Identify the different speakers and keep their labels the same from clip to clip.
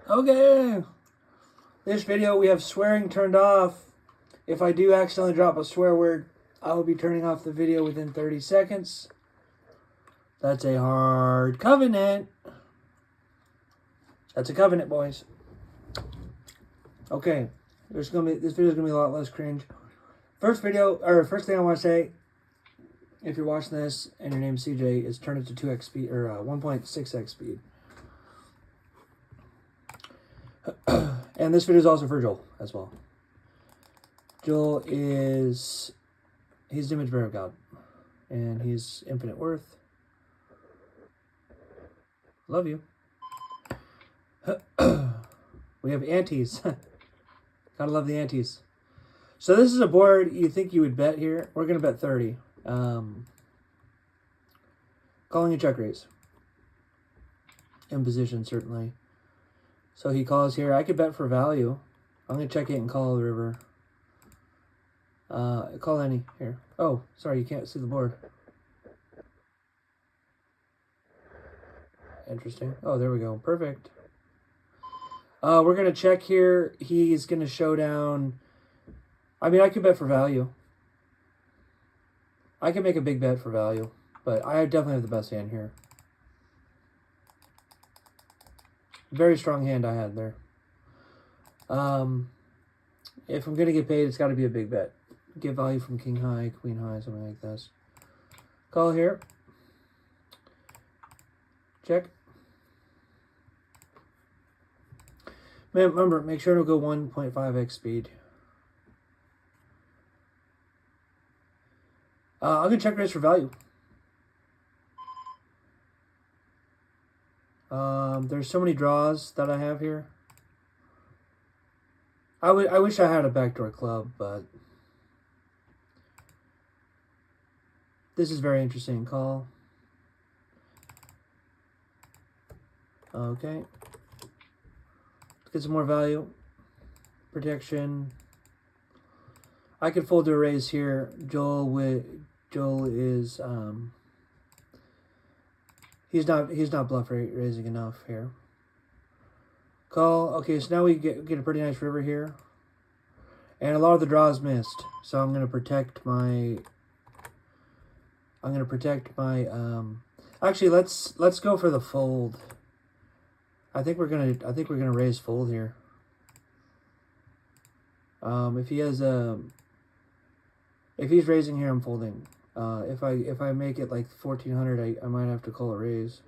Speaker 1: Okay. This video we have swearing turned off. If I do accidentally drop a swear word, I will be turning off the video within 30 seconds. That's a hard covenant. That's a covenant, boys. Okay. This video's gonna be a lot less cringe. First thing I want to say, if you're watching this and your name's CJ, is turn it to 2x speed or 1.6x speed. And this video is also for Joel as well. Joel he's the image bearer of God, and he's infinite worth. Love you. We have antes. Gotta love the antes. So this is a board you think you would bet here. We're gonna bet 30. Calling a check raise. In position, certainly. So he calls here. I could bet for value. I'm gonna check it and call the river. Call any here. Oh, sorry, you can't see the board. Interesting. Oh, there we go. Perfect. We're gonna check here. He's gonna show down. I mean, I could bet for value. I can make a big bet for value, but I definitely have the best hand here. Very strong hand I had there. If I'm gonna get paid, it's got to be a big bet. Get value from king high, queen high, something like this. Call here. Check. Remember, make sure to go 1.5x speed. I'm gonna check raise for value. There's so many draws that I have here. I wish I had a backdoor club, but this is very interesting. Call. Okay. Let's get some more value. Protection. I could fold to a raise here. Joel is he's not bluff raising enough here. Call. Okay, so now we get a pretty nice river here. And a lot of the draws missed. So I'm gonna protect my actually let's go for the fold. I think we're gonna raise fold here. If he's raising here, I'm folding. If I make it like 1400, I might have to call a raise.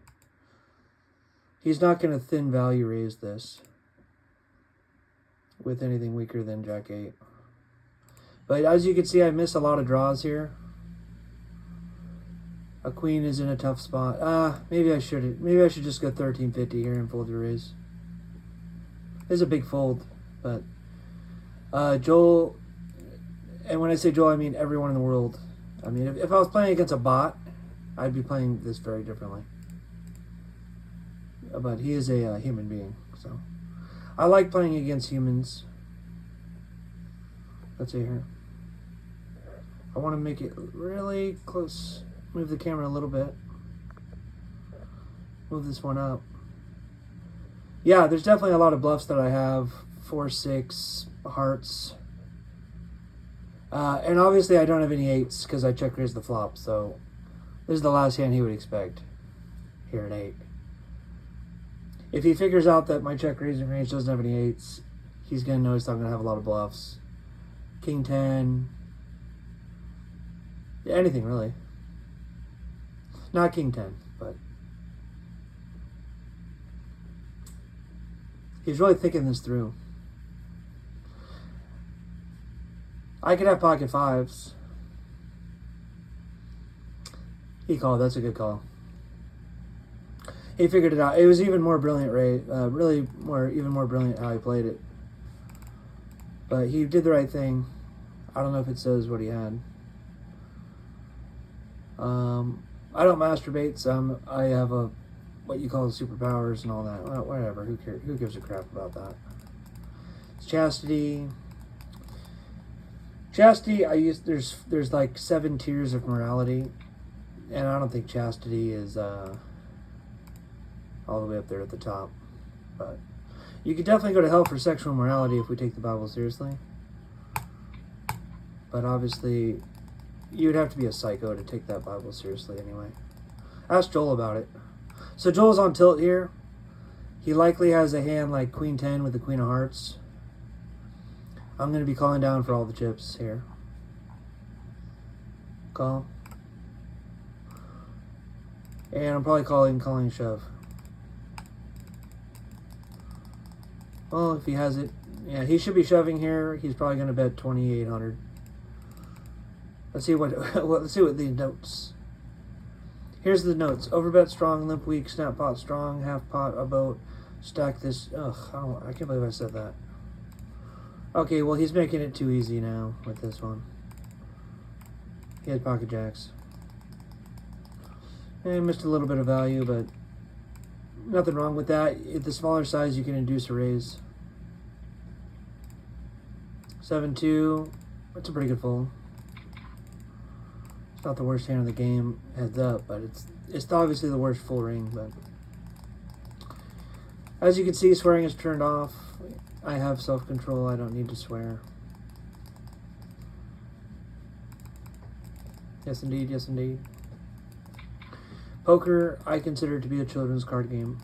Speaker 1: He's not gonna thin value raise this with anything weaker than Jack 8. But as you can see, I miss a lot of draws here. A queen is in a tough spot. Maybe I should just go 1350 here and fold your raise. This is a big fold, but Joel, and when I say Joel, I mean everyone in the world. I mean, if I was playing against a bot, I'd be playing this very differently. But he is a human being, so I like playing against humans. Let's see here. I want to make it really close. Move the camera a little bit. Move this one up. Yeah, there's definitely a lot of bluffs that I have. 4-6 hearts. And obviously I don't have any 8s because I check raised the flop. So this is the last hand he would expect here at 8. If he figures out that my check raising range doesn't have any 8s, he's going to notice I'm going to have a lot of bluffs. King 10. Yeah, anything really. Not King 10, but he's really thinking this through. I could have pocket 5s. He called. That's a good call. He figured it out. It was even more brilliant, Ray. Even more brilliant how he played it. But he did the right thing. I don't know if it says what he had. I don't masturbate, so I have what you call superpowers and all that. Well, whatever. Who cares? Who gives a crap about that? It's chastity. Chastity. There's like 7 tiers of morality, and I don't think chastity is all the way up there at the top. But You could definitely go to hell for sexual immorality if we take the Bible seriously. But obviously, you'd have to be a psycho to take that Bible seriously anyway. Ask Joel about it. So Joel's on tilt here. He likely has a hand like Queen 10 with the Queen of Hearts. I'm going to be calling down for all the chips here. Call. And I'm probably calling shove. Well, if he has it. Yeah, he should be shoving here. He's probably going to bet 2,800. Let's see what let's see what the notes. Here's the notes. Overbet strong, limp weak, snap pot strong, half pot about, stack this. Ugh, I can't believe I said that. Okay, well he's making it too easy now with this one. He had pocket jacks. And missed a little bit of value, but nothing wrong with that. At the smaller size, you can induce a raise. 7-2. That's a pretty good fold. It's not the worst hand in the game, heads up, but it's obviously the worst full ring. But as you can see, swearing is turned off. I have self-control. I don't need to swear. Yes, indeed. Yes, indeed. Poker, I consider to be a children's card game.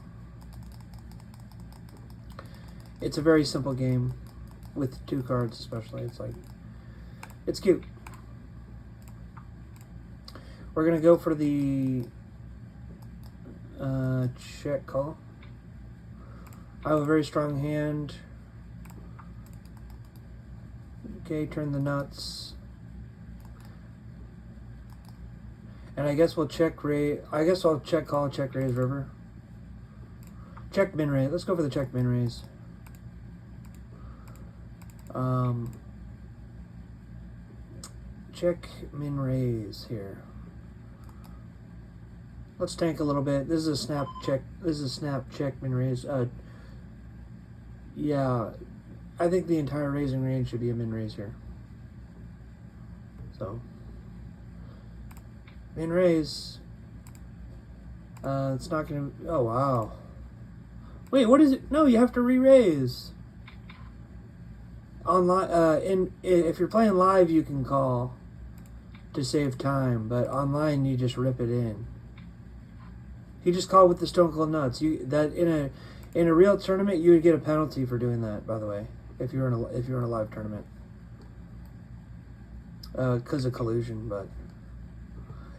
Speaker 1: It's a very simple game with 2 cards, especially. It's cute. We're going to go for the check call. I have a very strong hand. Okay, turn the nuts. And I guess we'll check raise. I guess I'll check call, check raise river. Check min raise. Let's go for the check min raise. Check min raise here. Let's tank a little bit. This is a snap check. This is a snap check min raise. Yeah, I think the entire raising range should be a min raise here. So min raise. It's not gonna. Oh wow. Wait, what is it? No, you have to re-raise. Online, if you're playing live, you can call to save time, but online you just rip it in. He just called with the Stone Cold Nuts. In a real tournament, you would get a penalty for doing that. By the way, if you're in a live tournament, because of collusion. But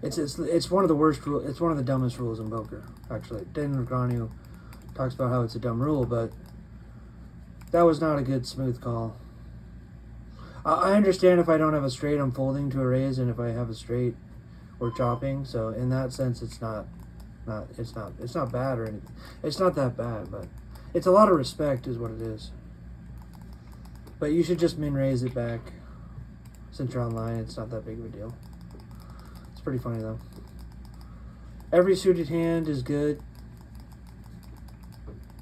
Speaker 1: it's one of the worst rules. It's one of the dumbest rules in poker. Actually, Dan Negreanu talks about how it's a dumb rule, but that was not a good smooth call. I understand if I don't have a straight, I'm folding to a raise, and if I have a straight, we're chopping. So in that sense, it's not bad or anything. It's not that bad, but it's a lot of respect is what it is. But you should just min raise it back. Since you're online, it's not that big of a deal. It's pretty funny though. Every suited hand is good.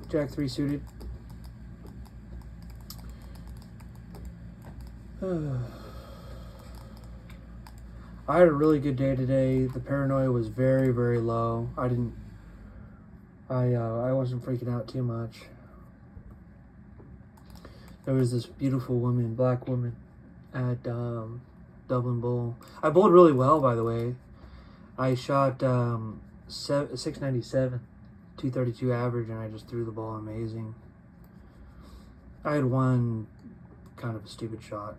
Speaker 1: Jack 3 suited. I had a really good day today. The paranoia was very, very low. I wasn't freaking out too much. There was this beautiful woman, black woman, at Dublin Bowl. I bowled really well, by the way. I shot 697, 232 average, and I just threw the ball amazing. I had one kind of a stupid shot.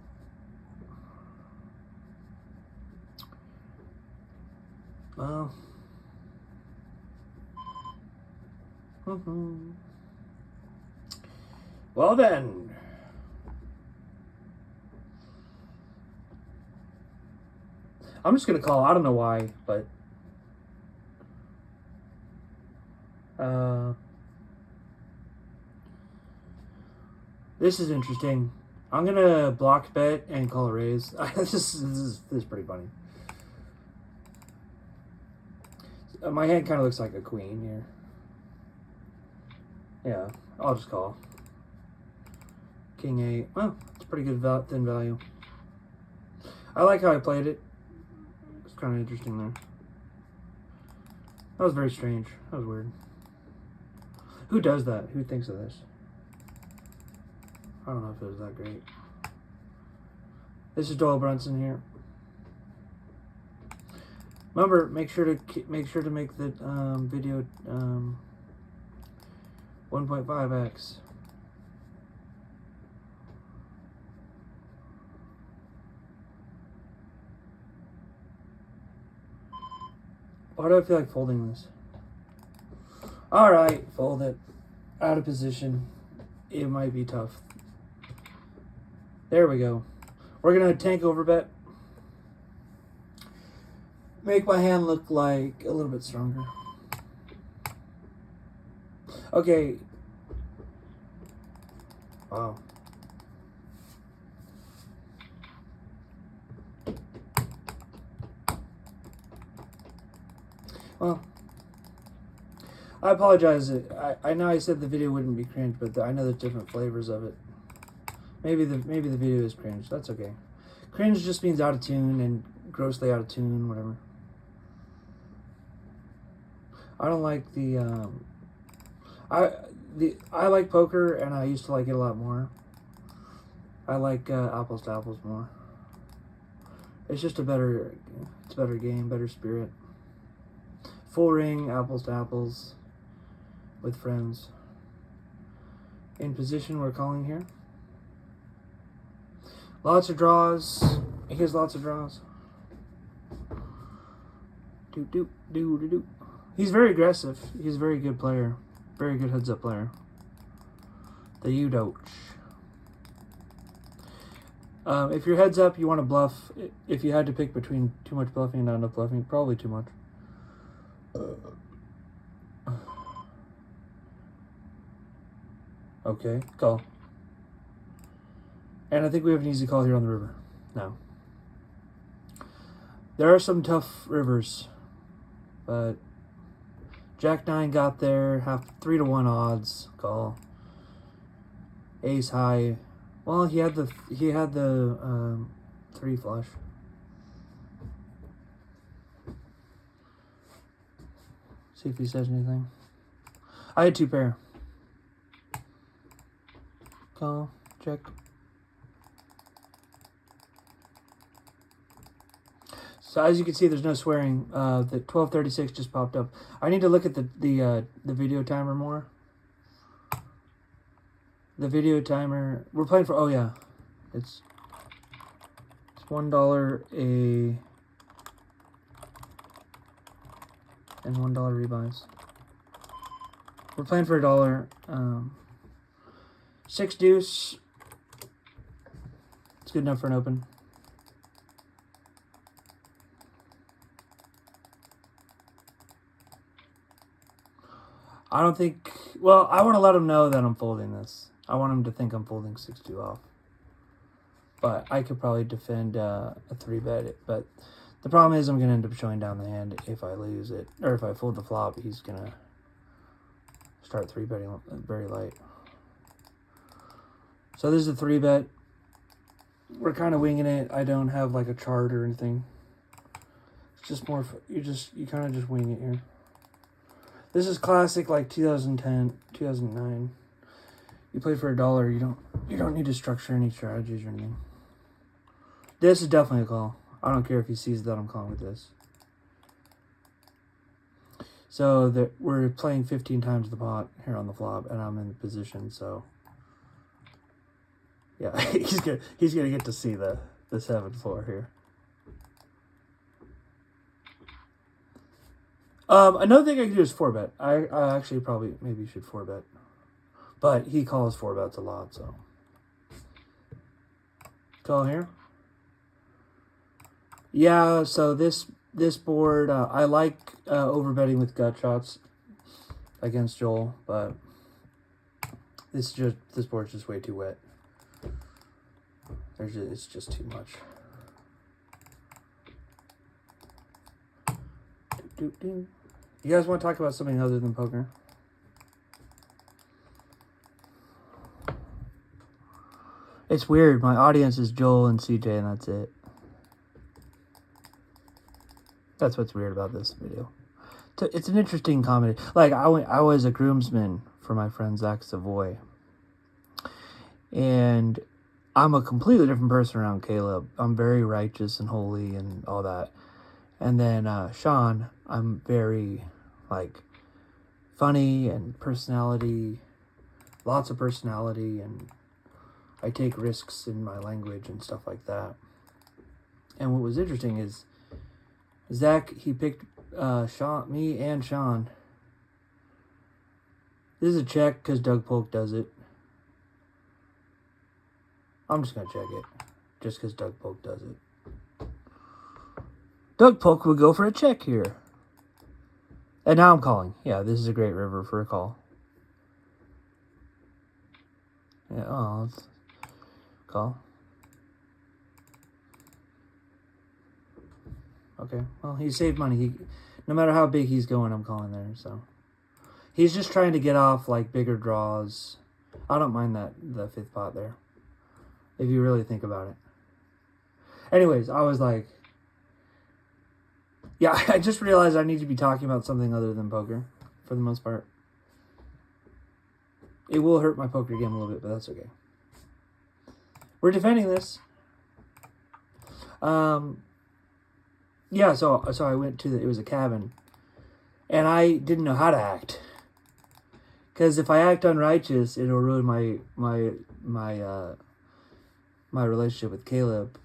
Speaker 1: Well, well then, I'm just gonna call. I don't know why, but this is interesting. I'm gonna block bet and call a raise. This is pretty funny. My hand kind of looks like a queen here. Yeah, I'll just call. King 8. Well, it's pretty good thin value. I like how I played it. It's kind of interesting there. That was very strange. That was weird. Who does that? Who thinks of this? I don't know if it was that great. This is Doyle Brunson here. Remember, make sure to make the video 1.5x. Why do I feel like folding this? All right, fold it. Out of position. It might be tough. There we go. We're gonna tank over bet. Make my hand look like a little bit stronger. Okay. Wow. Well, I apologize. I know I said the video wouldn't be cringe, but I know there's different flavors of it. Maybe the video is cringe. That's okay. Cringe just means out of tune and grossly out of tune, whatever. I don't like the I like poker, and I used to like it a lot more. I like apples to apples more. It's just a better game, better spirit. Full ring, apples to apples, with friends. In position, we're calling here. Lots of draws. He has lots of draws. Do. He's very aggressive. He's a very good player. Very good heads-up player. The Udoch. If you're heads up, you want to bluff. If you had to pick between too much bluffing and not enough bluffing, probably too much. Okay, call. And I think we have an easy call here on the river. Now, there are some tough rivers, but Jack 9 got there, 3-1 odds, call. Ace high. Well, he had the 3 flush. See if he says anything. I had 2 pair. Call, check. So as you can see, there's no swearing. The 1236 just popped up. I need to look at the video timer more. The video timer. We're playing for. Oh yeah, it's $1 and $1 rebuys. We're playing for $1. 6 deuce. It's good enough for an open. I don't think... Well, I want to let him know that I'm folding this. I want him to think I'm folding 6-2 off. But I could probably defend a 3-bet it. But the problem is I'm going to end up showing down the hand if I lose it. Or if I fold the flop, he's going to start 3-betting very light. So this is a 3-bet. We're kind of winging it. I don't have like a chart or anything. It's just more... You kind of just wing it here. This is classic, like 2010, 2009. You play for $1. You don't need to structure any strategies or anything. This is definitely a call. I don't care if he sees that I'm calling with this. So we're playing 15 times the pot here on the flop, and I'm in the position. So yeah, he's gonna get to see the 7-4 here. Another thing I could do is 4-bet. I actually probably maybe should 4-bet. But he calls 4-bets a lot, so. Call here. Yeah, so this board, I like overbetting with gut shots against Joel, but this board's just way too wet. It's just too much. You guys want to talk about something other than poker? It's weird. My audience is Joel and CJ, and that's it. That's what's weird about this video. It's an interesting comedy. Like, I was a groomsman for my friend Zach Savoy. And I'm a completely different person around Caleb. I'm very righteous and holy and all that. And then Sean, I'm very, like, funny and personality, lots of personality, and I take risks in my language and stuff like that. And what was interesting is Zach, he picked Sean, me and Sean. This is a check because Doug Polk does it. I'm just going to check it just because Doug Polk does it. Doug Polk would go for a check here. And now I'm calling. Yeah, this is a great river for a call. Yeah, let's call. Okay, well, he saved money. No matter how big he's going, I'm calling there, so. He's just trying to get off, like, bigger draws. I don't mind the fifth pot there, if you really think about it. Anyways, I was like, yeah, I just realized I need to be talking about something other than poker, for the most part. It will hurt my poker game a little bit, but that's okay. We're defending this. Yeah, so I went to it was a cabin, and I didn't know how to act. Because if I act unrighteous, it'll ruin my relationship with Caleb,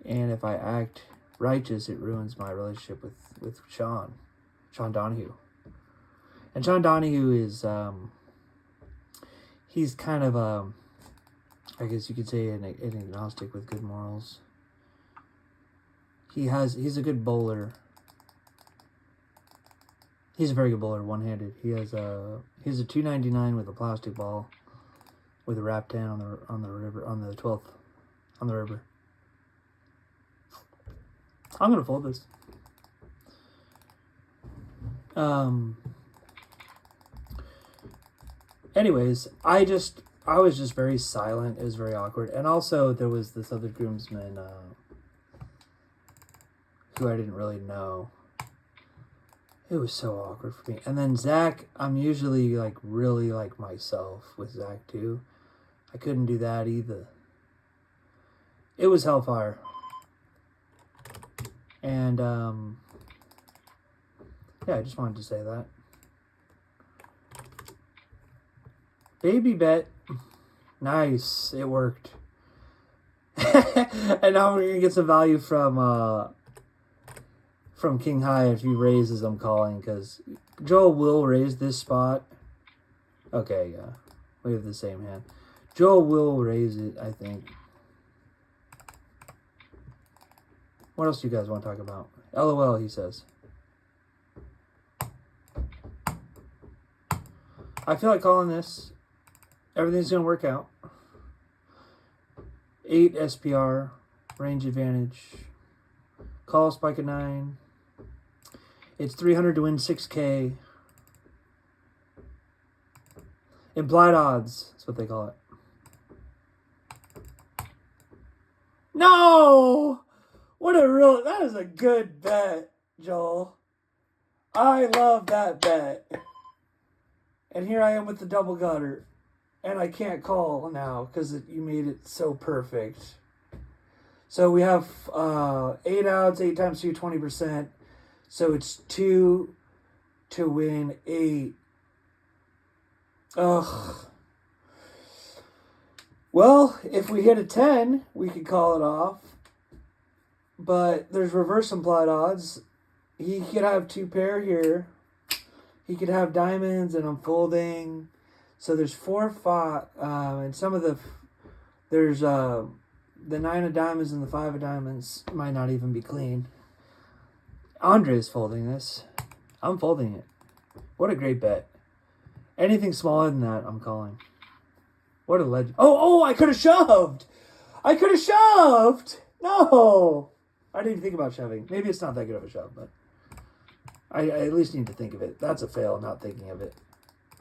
Speaker 1: and if I act righteous, it ruins my relationship with Sean Donahue. And Sean Donahue is he's kind of I guess you could say an agnostic with good morals. He's a good bowler. He's a very good bowler, one-handed. He has a 299 with a plastic ball, with a wrap 10 on the river on the 12th on the river. I'm gonna fold this. Anyways, I was just very silent. It was very awkward, and also there was this other groomsman who I didn't really know. It was so awkward for me. And then Zach, I'm usually like really like myself with Zach too. I couldn't do that either. It was hellfire. And yeah, I just wanted to say that. Baby bet. Nice. It worked. And now we're gonna get some value from King High if he raises. I'm calling because Joel will raise this spot. Okay, yeah, we have the same hand. Joel will raise it, I think. What else do you guys want to talk about? LOL, he says. I feel like calling this. Everything's gonna work out. 8 SPR, range advantage. Call spike at 9. It's 300 to win 6K. Implied odds, that's what they call it. No! That is a good bet, Joel. I love that bet. And here I am with the double gutter. And I can't call now because you made it so perfect. So we have 8 outs, 8 times 2, 20%. So it's 2 to win 8. Ugh. Well, if we hit a 10, we could call it off. But there's reverse implied odds. He could have 2 pair here. He could have diamonds, and I'm folding. So there's 4, 5, and some of there's the 9 of diamonds and the 5 of diamonds might not even be clean. Andre is folding this. I'm folding it. What a great bet. Anything smaller than that, I'm calling. What a legend. Oh, I could have shoved. No. I didn't even think about shoving. Maybe it's not that good of a shove, but I at least need to think of it. That's a fail, not thinking of it.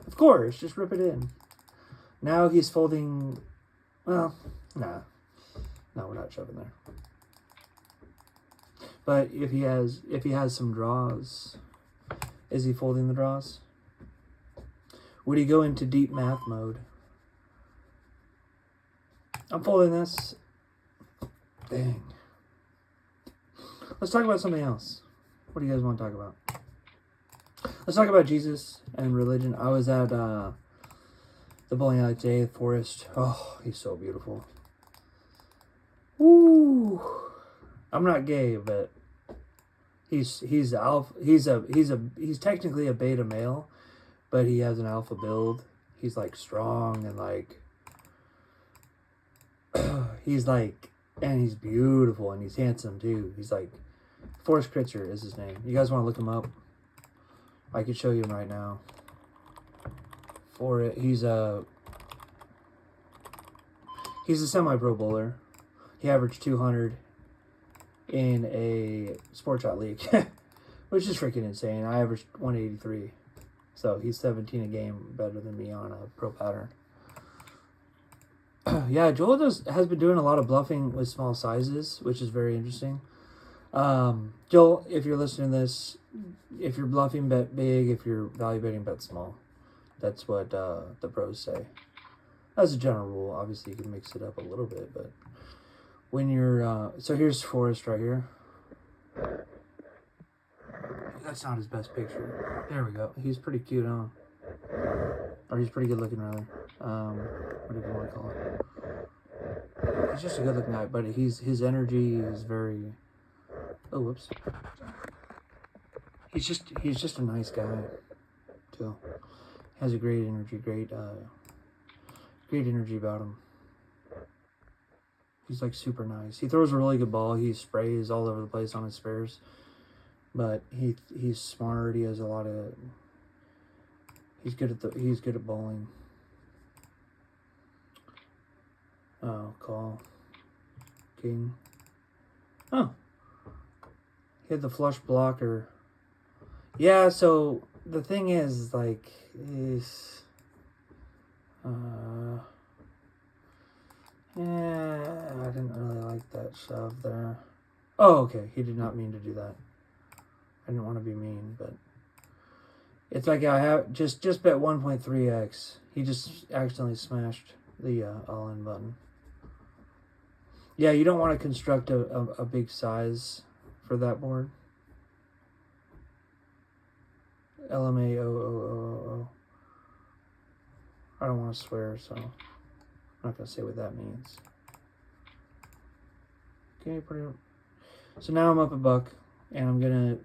Speaker 1: Of course, just rip it in. Now he's folding. Well, nah. No, we're not shoving there. But if he has some draws, is he folding the draws? Would he go into deep math mode? I'm folding this. Dang. Let's talk about something else. What do you guys want to talk about? Let's talk about Jesus and religion. I was at the bowling alley today, Forest. Oh, he's so beautiful. Woo! I'm not gay, but he's alpha. He's technically a beta male, but he has an alpha build. He's like strong and like he's like, and he's beautiful and he's handsome too. He's like Forrest Kritzer is his name. You guys want to look him up? I could show you him right now. He's a semi-pro bowler. He averaged 200 in a sports shot league, which is freaking insane. I averaged 183, so he's 17 a game better than me on a pro pattern. Yeah, Joel has been doing a lot of bluffing with small sizes, which is very interesting. Joel, if you're listening to this, if you're bluffing, bet big. If you're value betting, bet small. That's what the pros say. As a general rule, obviously you can mix it up a little bit, but when you're so here's Forrest right here. That's not his best picture. There we go. He's pretty cute, huh? Or he's pretty good looking, rather. Whatever you want to call it. He's just a good looking guy, but his energy is very. Oh, whoops. He's just a nice guy, too. Has a great energy, great energy about him. He's like super nice. He throws a really good ball. He sprays all over the place on his spares, but he's smart. He has a lot of. He's good at bowling. Oh, call. King. Oh. He had the flush blocker. Yeah, so the thing is, like, yeah, I didn't really like that shove there. Oh, okay. He did not mean to do that. I didn't want to be mean, but it's like I have just bet 1.3x. He just accidentally smashed the all-in button. Yeah, you don't want to construct a big size for that board. LMAO. I don't want to swear, so I'm not going to say what that means. Okay, so now I'm up a buck, and I'm gonna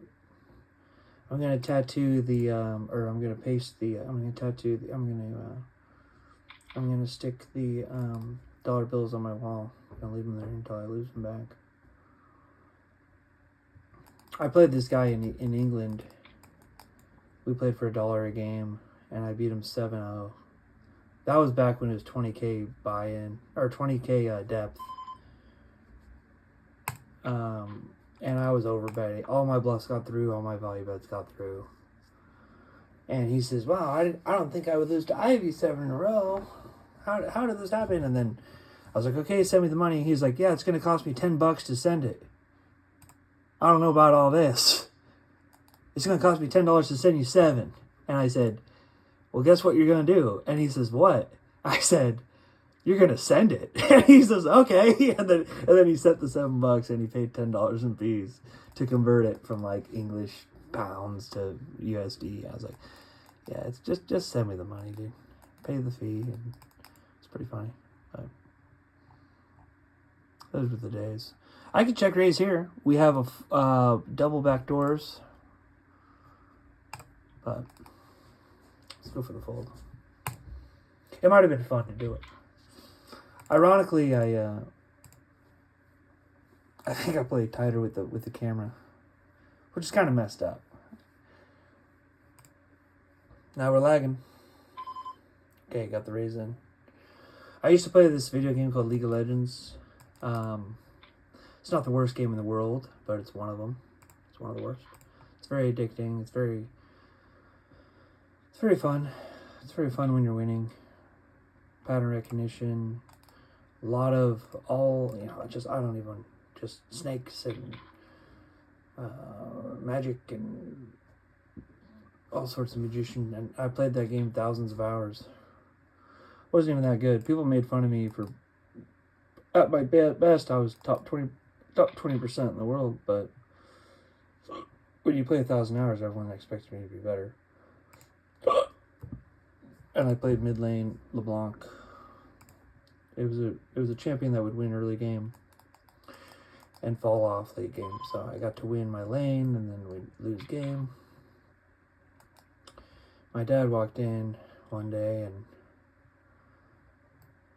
Speaker 1: tattoo the I'm gonna stick the dollar bills on my wall. I'm gonna leave them there until I lose them back. I played this guy in England. We played for $1 a game, and I beat him 7-0. That was back when it was 20k buy-in or 20k depth. And I was overbetting. All my bluffs got through. All my value bets got through. And he says, "Wow, I don't think I would lose to Ivy 7 in a row. How did this happen?" And then I was like, "Okay, send me the money." He's like, "Yeah, it's going to cost me $10 to send it. I don't know about all this. It's going to cost me $10 to send you 7." And I said, "Well, guess what you're going to do?" And he says, "What?" I said, "You're going to send it." And he says, "Okay." And then he sent the $7 and he paid $10 in fees to convert it from like English pounds to USD. I was like, "Yeah, it's just send me the money, dude. Pay the fee." And it's pretty funny. But those were the days. I could check raise here. We have a double back doors. But let's go for the fold. It might have been fun to do it. Ironically, I think I played tighter with the camera, which is kind of messed up. Now we're lagging. Okay, got the raise in. I used to play this video game called League of Legends. It's not the worst game in the world, but it's one of them. It's one of the worst. It's very addicting. It's very fun. It's very fun when you're winning. Pattern recognition. A lot of just snakes and magic and all sorts of magician. And I played that game thousands of hours. Wasn't even that good. People made fun of me for At my best, I was top 20% in the world. But when you play 1,000 hours, everyone expects me to be better. And I played mid lane LeBlanc. It was a champion that would win early game and fall off late game. So I got to win my lane and then we'd lose game. My dad walked in one day and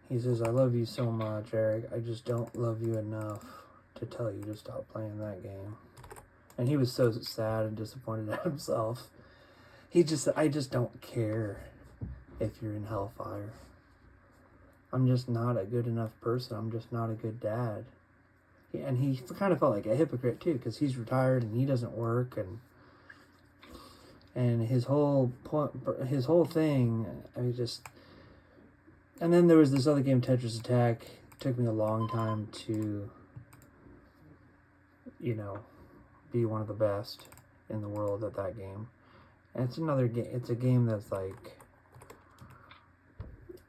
Speaker 1: he says, "I love you so much, Eric. I just don't love you enough to tell you to stop playing that game." And he was so sad and disappointed at himself. I just don't care if you're in Hellfire. I'm just not a good enough person. I'm just not a good dad. And he kind of felt like a hypocrite too, because he's retired and he doesn't work, and his whole thing. I mean, just. And then there was this other game, Tetris Attack. It took me a long time to, be one of the best in the world at that game. And it's another game. It's a game that's like.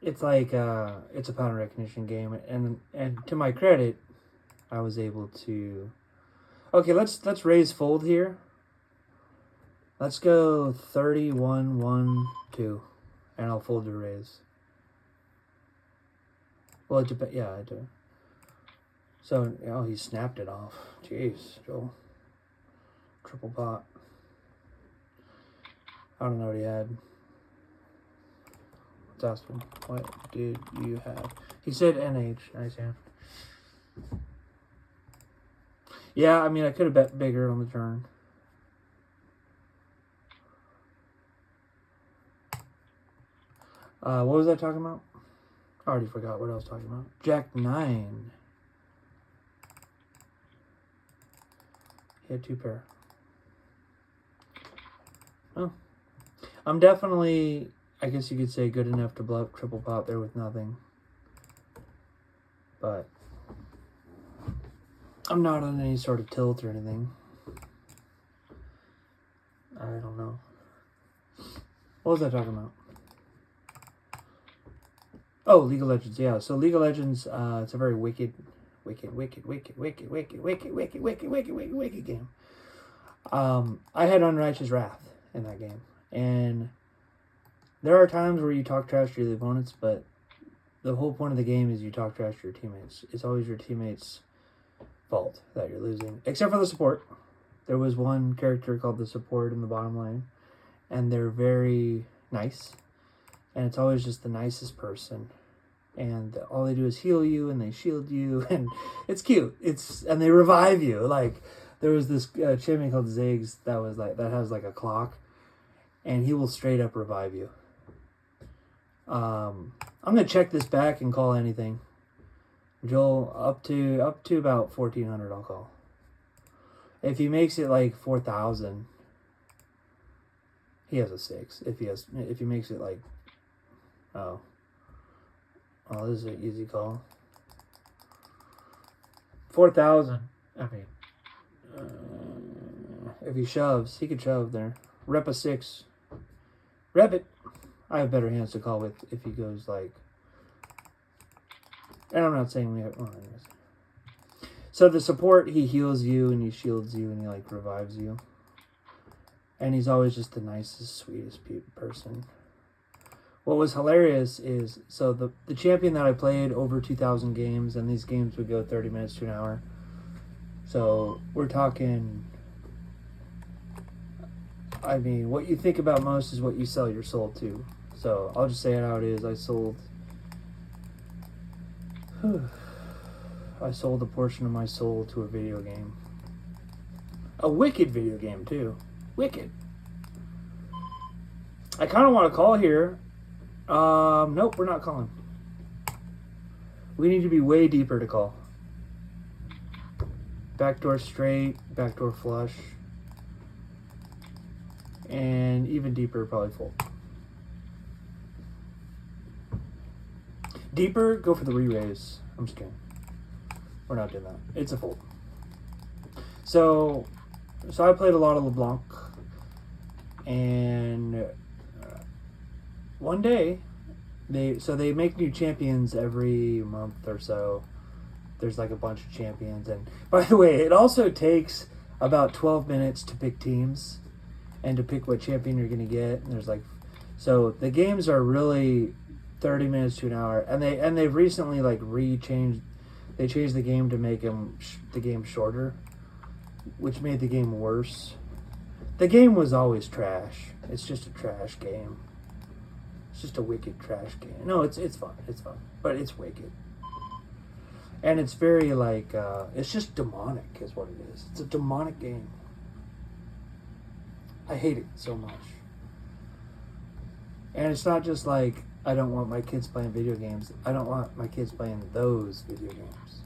Speaker 1: It's a pattern recognition game, and to my credit, I was able to. Okay, let's raise fold here. Let's go 31-1-2, and I'll fold to raise. Well, it depends. Yeah, I do. So, he snapped it off. Jeez, Joel. Triple pot. I don't know what he had. Let's ask him. What did you have? He said NH. Nice hand. Yeah, I mean, I could have bet bigger on the turn. What was I talking about? I already forgot what I was talking about. Jack 9. He had 2 pair. Oh. I'm definitely, I guess you could say, good enough to bluff triple pot there with nothing. But I'm not on any sort of tilt or anything. I don't know. What was I talking about? Oh, League of Legends, yeah. So League of Legends, it's a very wicked game. I had Unrighteous Wrath in that game. And there are times where you talk trash to your opponents, but the whole point of the game is you talk trash to your teammates. It's always your teammates' fault that you're losing. Except for the support. There was one character called the support in the bottom lane. And they're very nice. And it's always just the nicest person. And all they do is heal you and they shield you. And it's cute. And they revive you. Like, there was this champion called Ziggs that has like a clock. And he will straight up revive you. I'm going to check this back and call anything. Joel, up to about 1,400 I'll call. If he makes it like 4,000, he has a 6. If he makes it like, oh, this is an easy call. 4,000. I mean, if he shoves, he could shove there. Rep a 6. Rep it. I have better hands to call with if he goes like. And I'm not saying we have. Well, anyways. So the support, he heals you and he shields you and he like revives you. And he's always just the nicest, sweetest person. What was hilarious is, so the champion that I played over 2,000 games, and these games would go 30 minutes to an hour. So we're talking, I mean, what you think about most is what you sell your soul to. So I'll just say it how it is. I sold a portion of my soul to a video game. A wicked video game, too. Wicked. I kind of want to call here. Nope, we're not calling. We need to be way deeper to call. Backdoor straight, backdoor flush. And even deeper, probably fold. Deeper, go for the re-raise. I'm just kidding. We're not doing that. It's a fold. So I played a lot of LeBlanc. And one day, they make new champions every month or so. there's like a bunch of champions. And by the way, it also takes about 12 minutes to pick teams and to pick what champion you're going to get. And there's like, so the games are really 30 minutes to an hour, and they've recently like they changed the game to make the game shorter, which made the game worse. The game was always trash. It's just a trash game. It's just a wicked trash game. No, it's fun. It's fun, but it's wicked. And it's very like it's just demonic is what it is. It's a demonic game. I hate it so much. And it's not just like I don't want my kids playing video games. I don't want my kids playing those video games.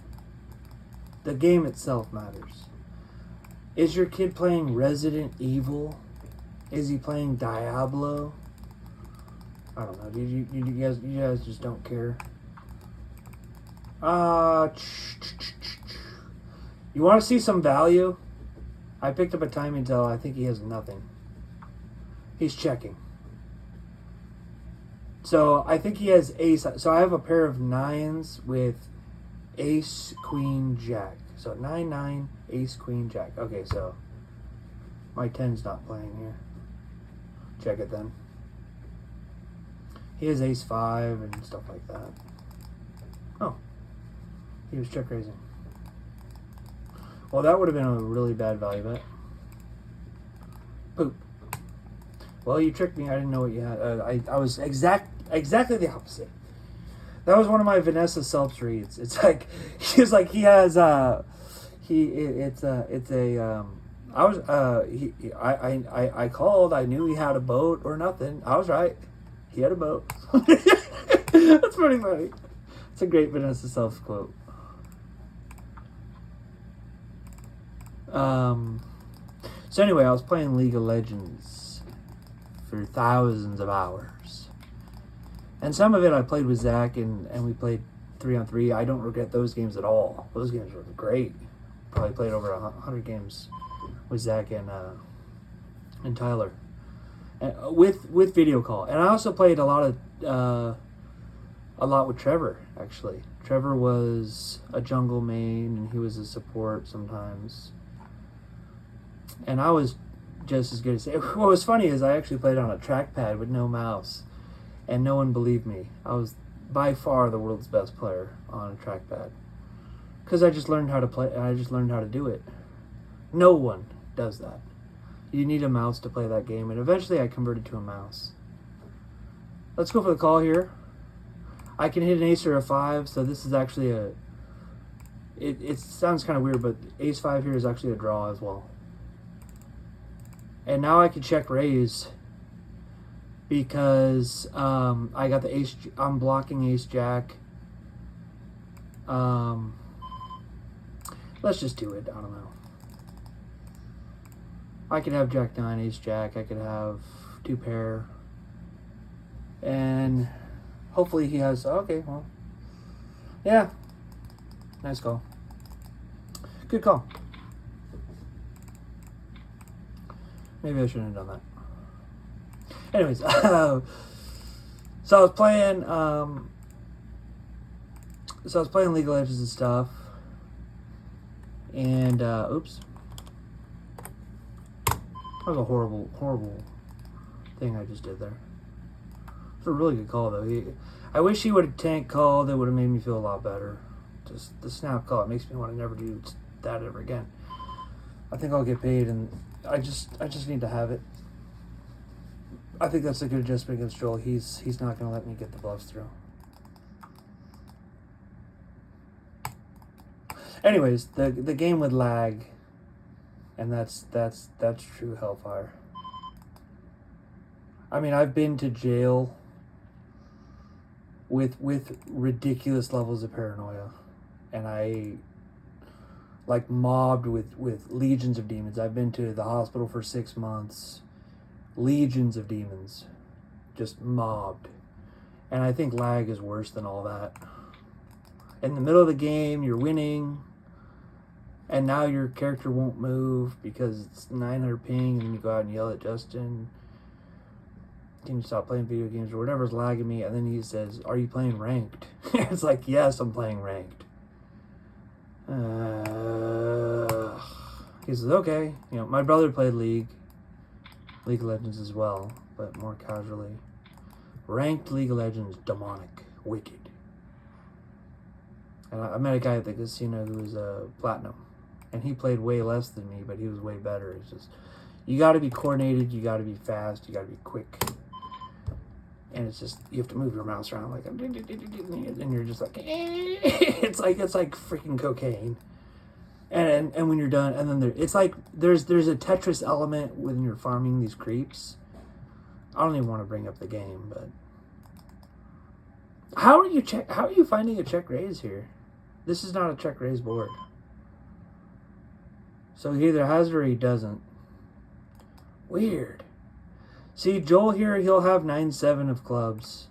Speaker 1: The game itself matters. Is your kid playing Resident Evil? Is he playing Diablo? I don't know. You guys just don't care. You want to see some value? I picked up a timing tell. I think he has nothing. He's checking. So I think he has ace. So I have a pair of 9s with ace, queen, jack. So 9, 9, ace, queen, jack. Okay, so my 10's not playing here. Check it then. He has ace 5 and stuff like that. Oh. He was check raising. Well, that would have been a really bad value bet. Poop. Well, you tricked me. I didn't know what you had. I was exactly the opposite. That was one of my Vanessa Selps reads. It's like he has I called. I knew he had a boat or nothing. I was right. He had a boat. That's pretty funny. It's a great Vanessa Selps quote. So anyway, I was playing League of Legends for thousands of hours. And some of it I played with Zach and we played 3-on-3. I don't regret those games at all. Those games were great. Probably played over 100 games with Zach and Tyler. And with video call. And I also played a lot with Trevor, actually. Trevor was a jungle main and he was a support sometimes. And I was just as good as... What was funny is I actually played on a trackpad with no mouse. And no one believed me. I was by far the world's best player on a trackpad. Because I just learned how to play, and I just learned how to do it. No one does that. You need a mouse to play that game, and eventually I converted to a mouse. Let's go for the call here. I can hit an ace or a 5, so this is actually a... It sounds kind of weird, but ace 5 here is actually a draw as well. And now I can check raise because I got the ace. I'm blocking ace jack. Let's just do it. I don't know. I could have jack 9, ace jack. I could have 2 pair. And hopefully he has... Okay, well. Yeah. Nice call. Good call. Maybe I shouldn't have done that. Anyways, so I was playing League of Legends and stuff. And oops. That was a horrible thing I just did there. It's a really good call though. I wish he would have tank called. That would have made me feel a lot better. Just the snap call, it makes me want to never do that ever again. I think I'll get paid, and I just need to have it. I think that's a good adjustment against Joel. He's not going to let me get the bluffs through. Anyways, the game would lag, and that's true hellfire. I mean, I've been to jail with ridiculous levels of paranoia, and I like mobbed with legions of demons. I've been to the hospital for 6 months. Legions of demons. Just mobbed. And I think lag is worse than all that. In the middle of the game, you're winning, and now your character won't move because it's 900 ping, and then you go out and yell at Justin, can you stop playing video games or whatever's lagging me? And then he says, are you playing ranked? It's like, yes, I'm playing ranked. He says, okay. You know, my brother played League of Legends as well, but more casually. Ranked League of Legends, demonic, wicked. And I met a guy at the casino who was platinum, and he played way less than me, but he was way better. It's just, you got to be coordinated, you got to be fast, you got to be quick. And it's just, you have to move your mouse around like, and you're just like, it's like freaking cocaine. And when you're done, and then it's like there's a Tetris element when you're farming these creeps. I don't even want to bring up the game, but how are you finding a check raise here? This is not a check raise board. So he either has it or he doesn't. Weird. See, Joel here, he'll have 9-7 of clubs.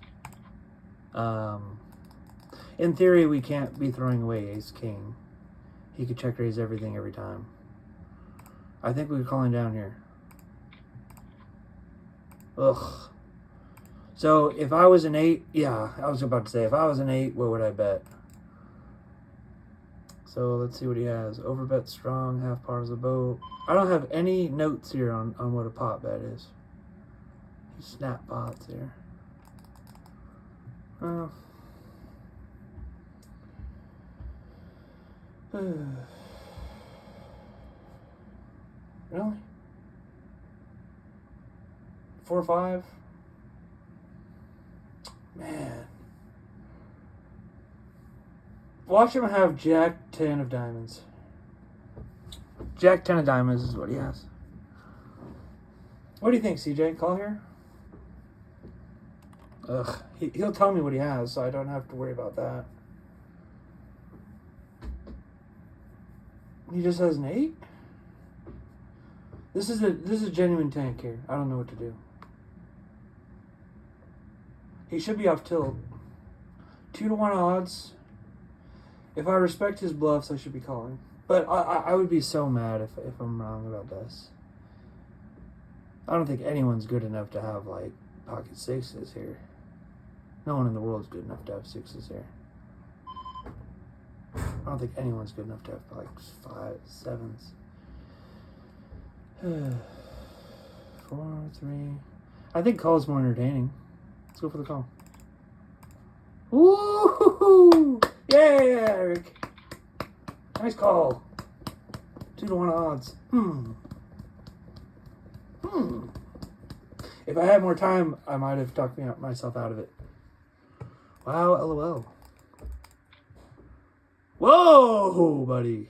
Speaker 1: In theory, we can't be throwing away ace king. He could check raise everything every time. I think we're calling down here. Ugh. So if I was an 8, yeah, I was about to say, if I was an 8, what would I bet? So let's see what he has. Overbet strong, half pot is a boat. I don't have any notes here on what a pot bet is. He snap pots here. Oh. Really? 4-5? Man. Watch him have Jack 10 of diamonds. Jack 10 of diamonds is what he has. What do you think, CJ? Call here? Ugh. He'll tell me what he has, so I don't have to worry about that. He just has an 8? This is a genuine tank here. I don't know what to do. He should be off tilt. 2-1 odds. If I respect his bluffs, I should be calling. But I would be so mad if I'm wrong about this. I don't think anyone's good enough to have, like, pocket 6s here. No one in the world is good enough to have 6s here. I don't think anyone's good enough to have, like, 5, 7s. 4, 3. I think call is more entertaining. Let's go for the call. Woo! Yeah, Eric. Nice call. 2-1 odds. If I had more time, I might have talked myself out of it. Wow, LOL. Whoa, buddy.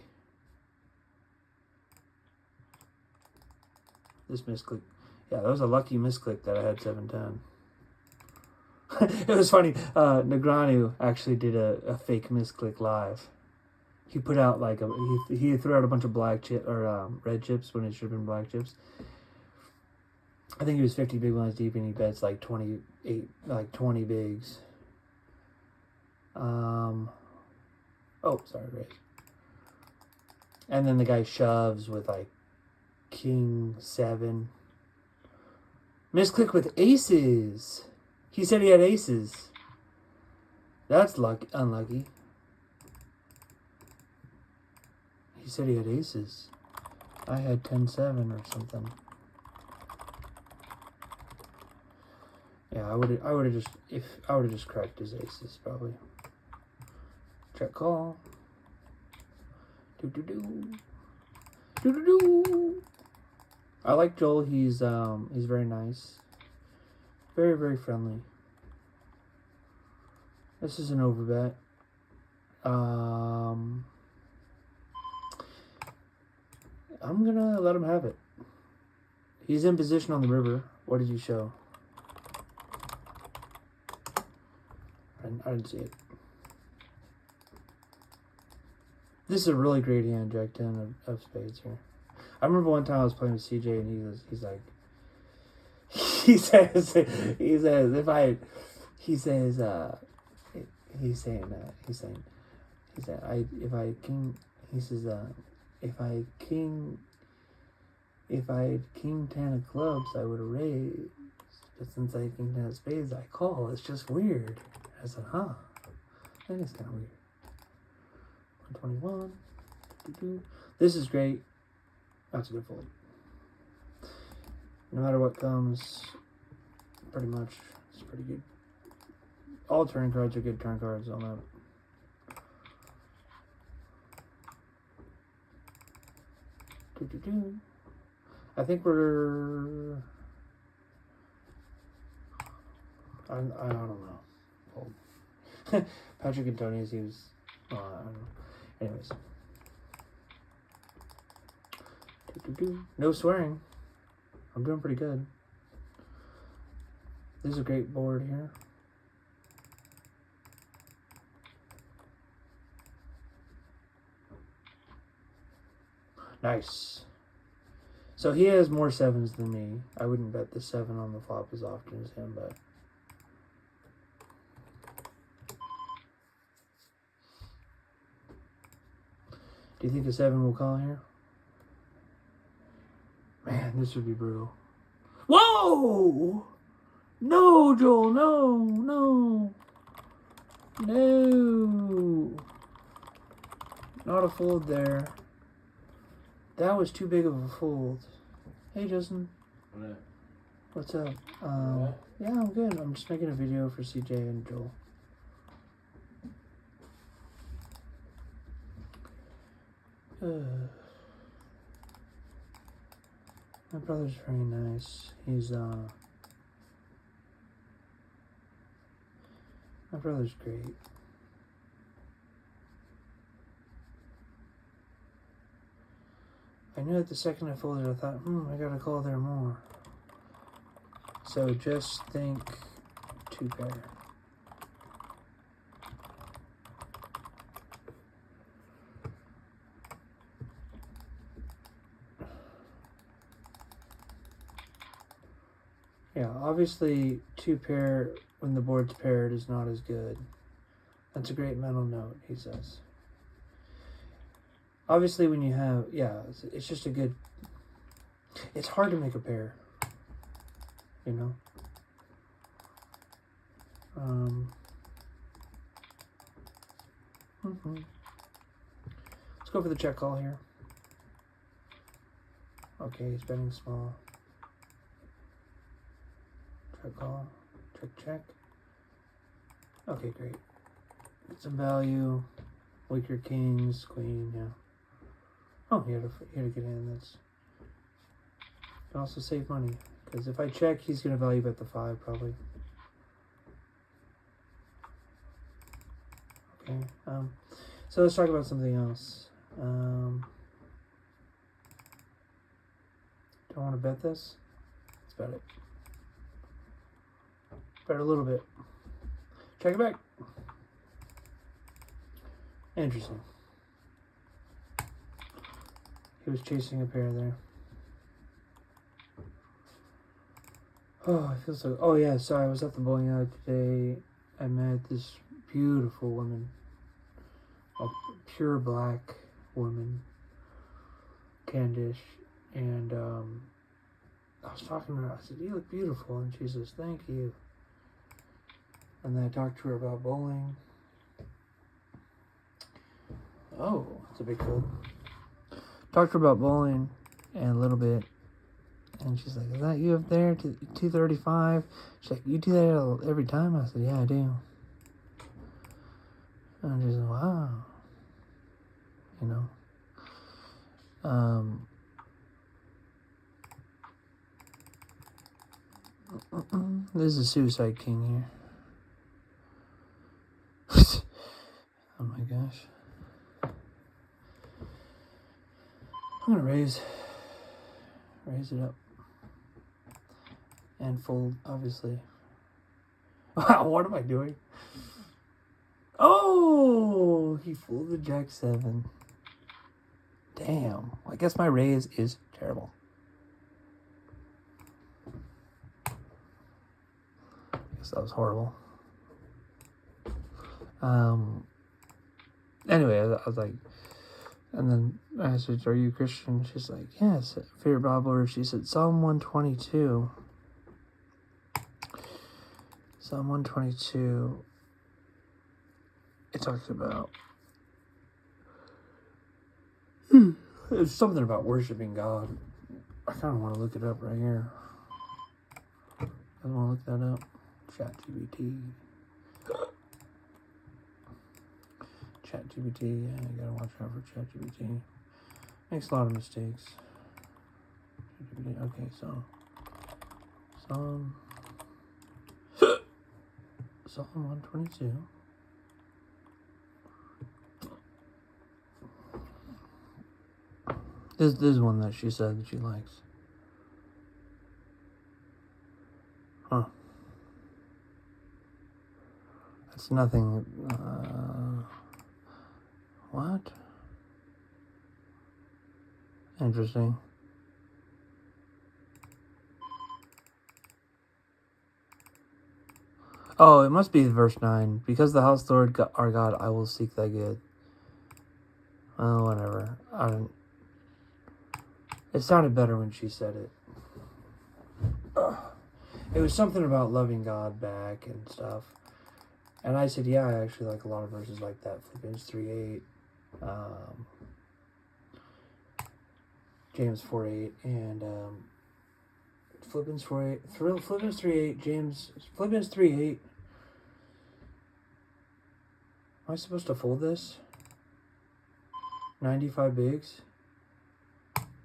Speaker 1: This misclick. Yeah, that was a lucky misclick that I had 7-10. It was funny. Negreanu actually did a fake misclick live. He put out like he threw out a bunch of black chip or red chips when it should have been black chips. I think he was 50 big blinds deep and he bets like 28, like 20 bigs. Oh, sorry, raise. And then the guy shoves with like King 7. Misclick with aces. He said he had aces. That's unlucky. He said he had aces. I had 10-7 or something. Yeah, I would have just cracked his aces probably. Check call. Do. I like Joel. He's very nice. Very, very friendly. This is an overbet. I'm gonna let him have it. He's in position on the river. What did you show? I didn't see it. This is a really great hand, Jack 10 of spades here. I remember one time I was playing with CJ and he's like, he says if I had king 10 of clubs, I would have raised. But since I had king 10 of spades, I call. It's just weird. I said, huh? That is kind of weird. 121. This is great. That's a good fold. No matter what comes, pretty much, it's pretty good. All turn cards are good turn cards on that. I think we're... I don't know. Fold. Patrick Antonius, he was... I don't know. Anyways. No swearing. I'm doing pretty good. This is a great board here. Nice. So he has more sevens than me. I wouldn't bet the 7 on the flop as often as him, but... Do you think a 7 will call here? Man, this would be brutal. Whoa! No, Joel, no, no. No. Not a fold there. That was too big of a fold. Hey, Justin.
Speaker 2: What?
Speaker 1: What's up? Yeah, I'm good. I'm just making a video for CJ and Joel. My brother's very nice. He's, my brother's great. I knew it the second I folded, I thought, I gotta call there more. So just think 2 pair. Yeah, obviously 2 pair when the board's paired is not as good. That's a great mental note, he says. Obviously when you have, it's just a good, it's hard to make a pair, you know? Let's go for the check call here. Okay, he's betting small. Check call, check. Okay, great. Get some value. Weaker kings, queen, yeah. Oh, he had a good hand. That's... Can also save money. Because if I check, he's going to value bet the 5, probably. Okay. So let's talk about something else. Don't want to bet this? Let's bet it. Bet a little bit. Check it back. Interesting. He was chasing a pair there. Oh, I feel so... Oh, yeah, sorry. I was at the bowling alley today. I met this beautiful woman. A pure black woman. Candish. And, I was talking to her. I said, you look beautiful. And she says, thank you. And then I talked to her about bowling. Oh, it's a big fold. Talked to her about bowling and a little bit. And she's like, is that you up there? 235? She's like, you do that every time? I said, yeah, I do. And she's like, wow. You know. This is a Suicide King here. Oh my gosh. I'm gonna raise it up. And fold, obviously. Wow, what am I doing? Oh, he folded Jack 7. Damn. I guess my raise is terrible. I guess that was horrible. Anyway, I was like, and then I said, are you Christian? She's like, yes. Favorite Bible verse, she said, Psalm 122. Psalm 122, it talks about It's something about worshiping God. I kind of want to look it up right here. I want to look that up. ChatGPT. ChatGPT. Yeah, you gotta watch out for ChatGPT. Makes a lot of mistakes. Okay, so Psalm 122. This is one that she said that she likes. Huh. That's nothing. What? Interesting. Oh, it must be verse 9. Because the house Lord our God, I will seek thy good. Oh, whatever. It sounded better when she said it. It was something about loving God back and stuff. And I said, yeah, I actually like a lot of verses like that. Philippians 3:8. James 4:8. And Philippians 4:8. Philippians 3:8. Philippians 3:8. Am I supposed to fold this? 95 bigs?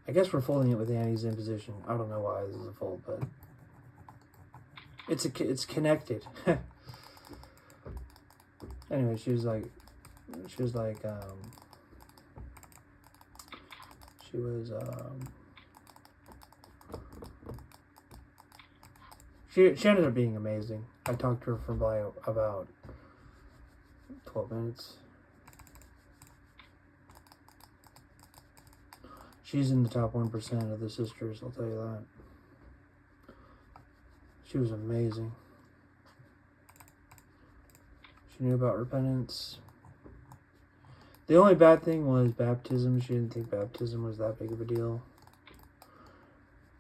Speaker 1: I guess we're folding it with Annie's in position. I don't know why this is a fold, but it's connected. Anyway, she was like, she ended up being amazing. I talked to her for about 12 minutes. She's in the top 1% of the sisters, I'll tell you that. She was amazing. She knew about repentance. The only bad thing was baptism. She didn't think baptism was that big of a deal.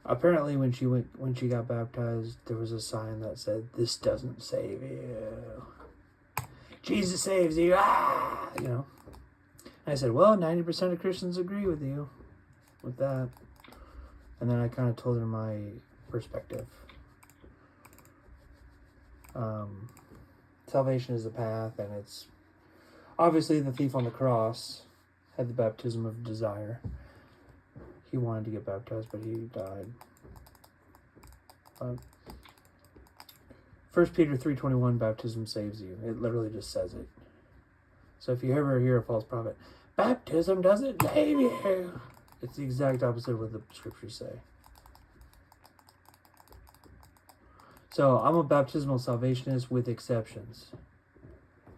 Speaker 1: Apparently, when she got baptized, there was a sign that said, "This doesn't save you. Jesus saves you." Ah, you know. And I said, "Well, 90% of Christians agree with you with that." And then I kind of told her my perspective. Salvation is a path, and it's obviously the thief on the cross had the baptism of desire. He wanted to get baptized, but he died. 1 Peter 3:21, baptism saves you. It literally just says it. So if you ever hear a false prophet, baptism doesn't save you, it's the exact opposite of what the scriptures say. So I'm a baptismal salvationist with exceptions.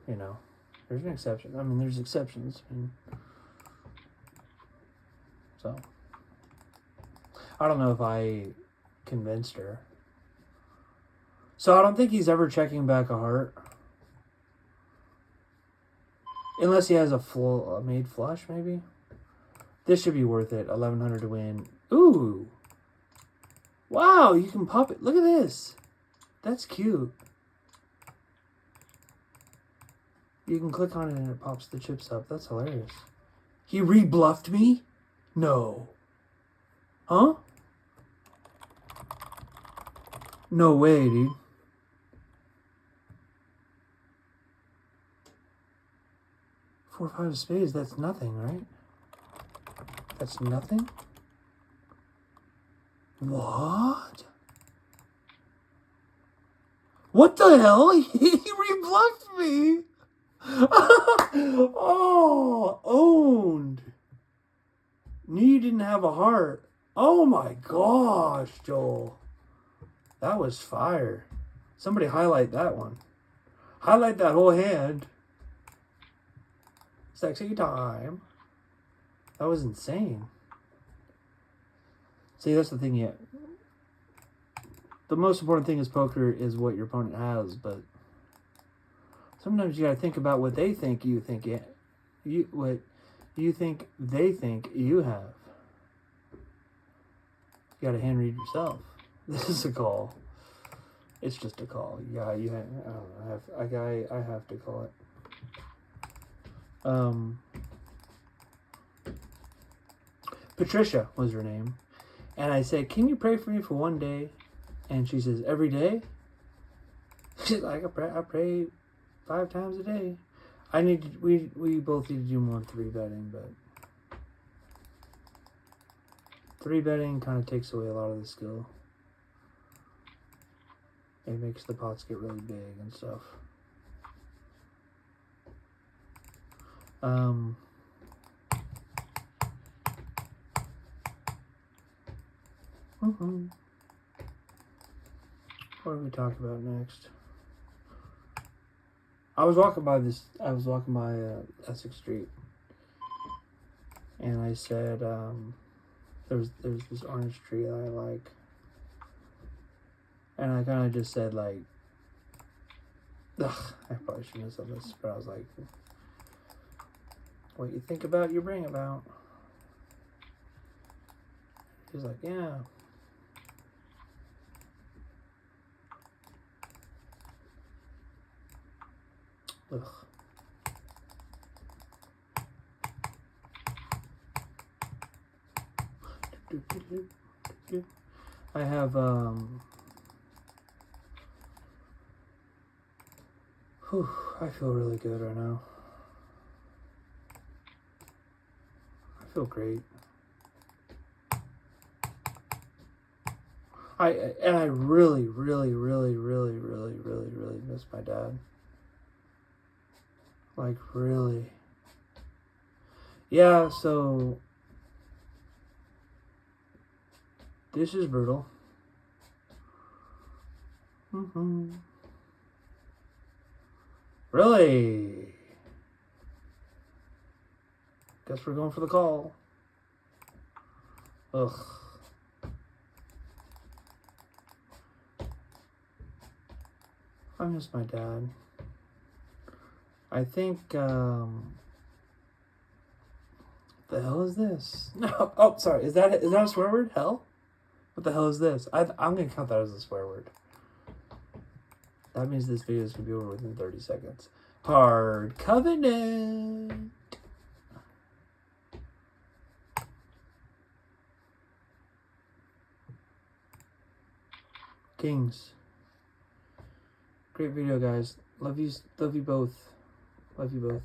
Speaker 1: You know, there's an exception. I mean, there's exceptions. So I don't know if I convinced her. So I don't think he's ever checking back a heart. Unless he has a made flush, maybe. This should be worth it. 1100 to win. Ooh. Wow, you can pop it. Look at this. That's cute. You can click on it and it pops the chips up. That's hilarious. He rebluffed me? No. Huh? No way, dude. Four, five of spades, that's nothing, right? That's nothing? What? What the hell? He rebluffed me. Oh, owned. Knew you didn't have a heart. Oh my gosh, Joel. That was fire. Somebody highlight that one. Highlight that whole hand. Sexy time. That was insane. See, that's the thing yet. The most important thing is poker is what your opponent has, but sometimes you gotta think about what they think you think what you think they think you have. You gotta hand read yourself. This is a call. It's just a call. Yeah, I have to call it. Patricia was her name. And I said, can you pray for me for one day? And she says, every day? She's like, I pray 5 times a day. We both need to do more 3-betting, but 3-betting kind of takes away a lot of the skill. It makes the pots get really big and stuff. What do we talk about next? I was walking by Essex Street, and I said, there's this orange tree that I like, and I kind of just said like, ugh, I probably shouldn't have said this, but I was like, what you think about, you bring about. He's like, yeah. Ugh. I have I feel really good right now. I feel great. I really miss my dad. Like, really. Yeah, so this is brutal. Really? Guess we're going for the call. Ugh. I miss my dad. I think, the hell is this? No, oh, sorry. Is that a swear word? Hell? What the hell is this? I'm gonna count that as a swear word. That means this video is gonna be over within 30 seconds. Hard Covenant. Kings. Great video, guys. Love you both. Love you both.